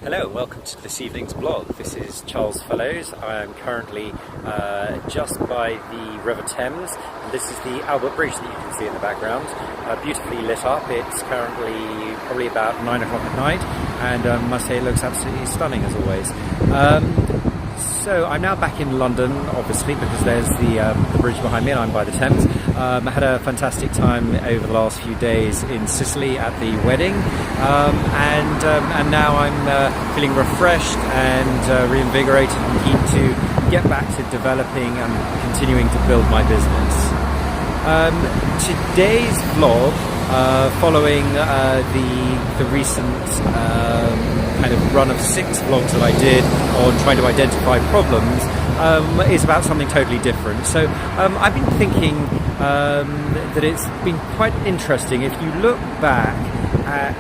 Hello, welcome to this evening's blog. This is Charles Fellows. I am currently just by the River Thames, and this is the Albert Bridge that you can see in the background, beautifully lit up. It's currently probably about 9 o'clock at night, and I must say it looks absolutely stunning as always. So I'm now back in London, obviously, because there's the bridge behind me and I'm by the Thames. I had a fantastic time over the last few days in Sicily at the wedding, and now I'm feeling refreshed and reinvigorated and keen to get back to developing and continuing to build my business. Today's vlog, following the recent kind of run of 6 vlogs that I did on trying to identify problems, is about something totally different. So I've been thinking that it's been quite interesting if you look back at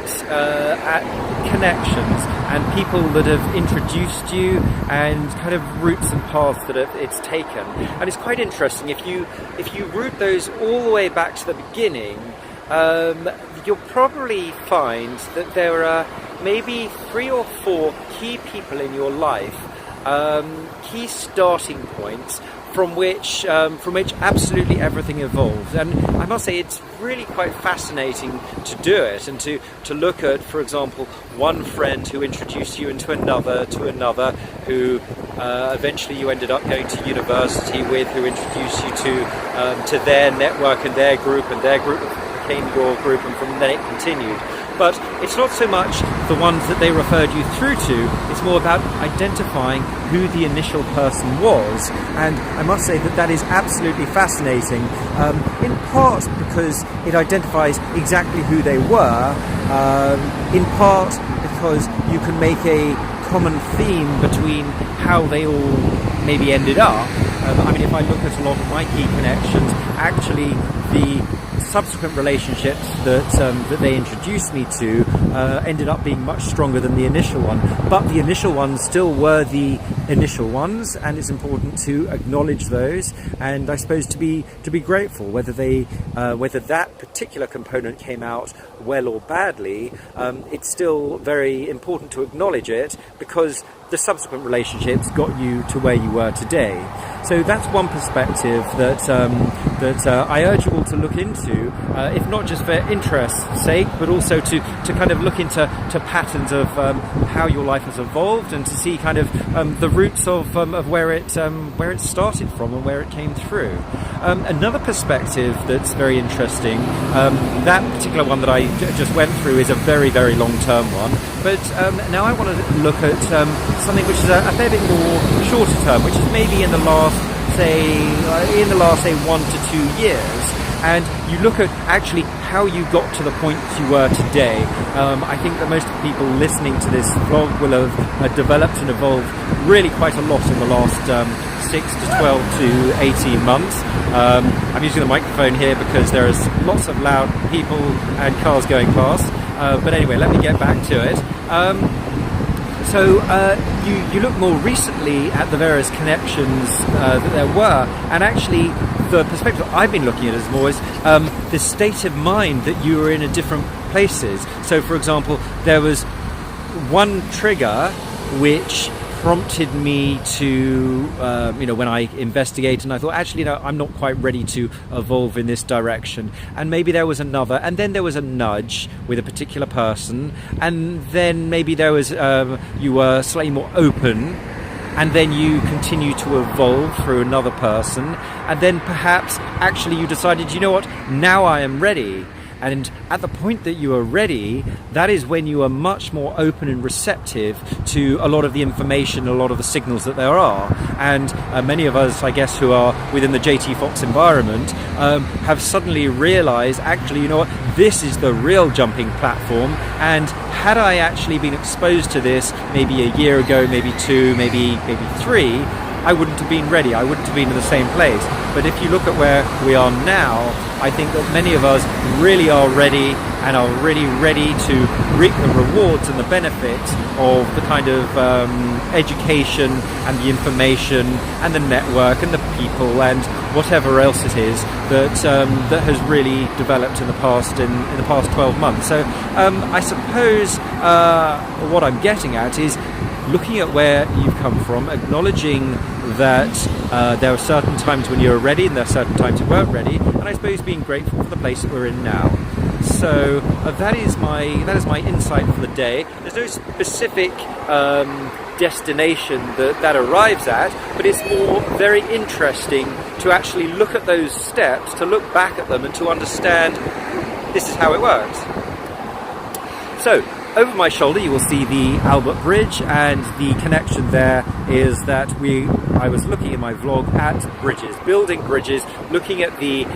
connections and people that have introduced you and kind of routes and paths that it's taken. And it's quite interesting if you route those all the way back to the beginning. You'll probably find that there are maybe 3 or 4 key people in your life, key starting points from which absolutely everything evolves. And I must say it's really quite fascinating to do it and to look at, for example, one friend who introduced you into another who eventually you ended up going to university with, who introduced you to their network and their group became your group, and from then it continued. But it's not so much the ones that they referred you through to, it's more about identifying who the initial person was. And I must say that is absolutely fascinating, in part because it identifies exactly who they were, in part because you can make a common theme between how they all maybe ended up. If I look at a lot of my key connections, actually the subsequent relationships that they introduced me to ended up being much stronger than the initial one. But the initial ones still were the initial ones, and it's important to acknowledge those, and I suppose to be grateful whether that particular component came out well or badly. It's still very important to acknowledge it because the subsequent relationships got you to where you were today. So that's one perspective that I urge you all to look into, if not just for interest's sake, but also to kind of look into patterns of how your life has evolved, and to see kind of the roots of where it started from and where it came through. Another perspective that's very interesting, that particular one that I just went through is a very, very long-term one, but now I want to look at something which is a fair bit more shorter term, which is maybe in the last say 1 to 2 years. And you look at actually how you got to the point you were today. I think that most people listening to this vlog will have developed and evolved really quite a lot in the last 6 to 12 to 18 months. I'm using the microphone here because there is lots of loud people and cars going past. But anyway, let me get back to it. So you look more recently at the various connections that there were, and actually the perspective I've been looking at is more the state of mind that you were in at different places. So for example, there was one trigger which prompted me to, when I investigate, and I thought, actually, no, I'm not quite ready to evolve in this direction. And maybe there was another, and then there was a nudge with a particular person, and then maybe there was, you were slightly more open, and then you continue to evolve through another person, and then perhaps actually you decided, you know what, now I am ready. And at the point that you are ready, that is when you are much more open and receptive to a lot of the information, a lot of the signals that there are. And many of us, I guess, who are within the JT Fox environment, have suddenly realized, actually, you know what, this is the real jumping platform. And had I actually been exposed to this maybe a year ago, maybe 2, maybe 3, I wouldn't have been ready. I wouldn't have been in the same place. But if you look at where we are now, I think that many of us really are ready and are really ready to reap the rewards and the benefits of the kind of education and the information and the network and the people and whatever else it is that has really developed in the past 12 months. So I suppose what I'm getting at is looking at where you've come from, acknowledging that there are certain times when you were ready and there are certain times you weren't ready, and I suppose being grateful for the place that we're in now. So that is my insight for the day. There's no specific destination that arrives at, but it's more very interesting to actually look at those steps, to look back at them and to understand this is how it works. So over my shoulder you will see the Albert Bridge, and the connection there is that I was looking in my vlog at bridges, building bridges, looking at the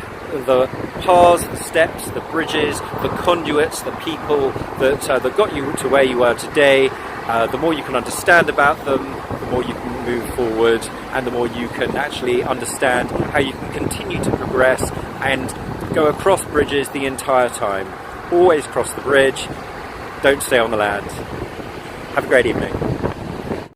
paths, the steps, the bridges, the conduits, the people that got you to where you are today. The more you can understand about them, the more you can move forward, and the more you can actually understand how you can continue to progress and go across bridges the entire time. Always cross the bridge, don't stay on the land. Have a great evening.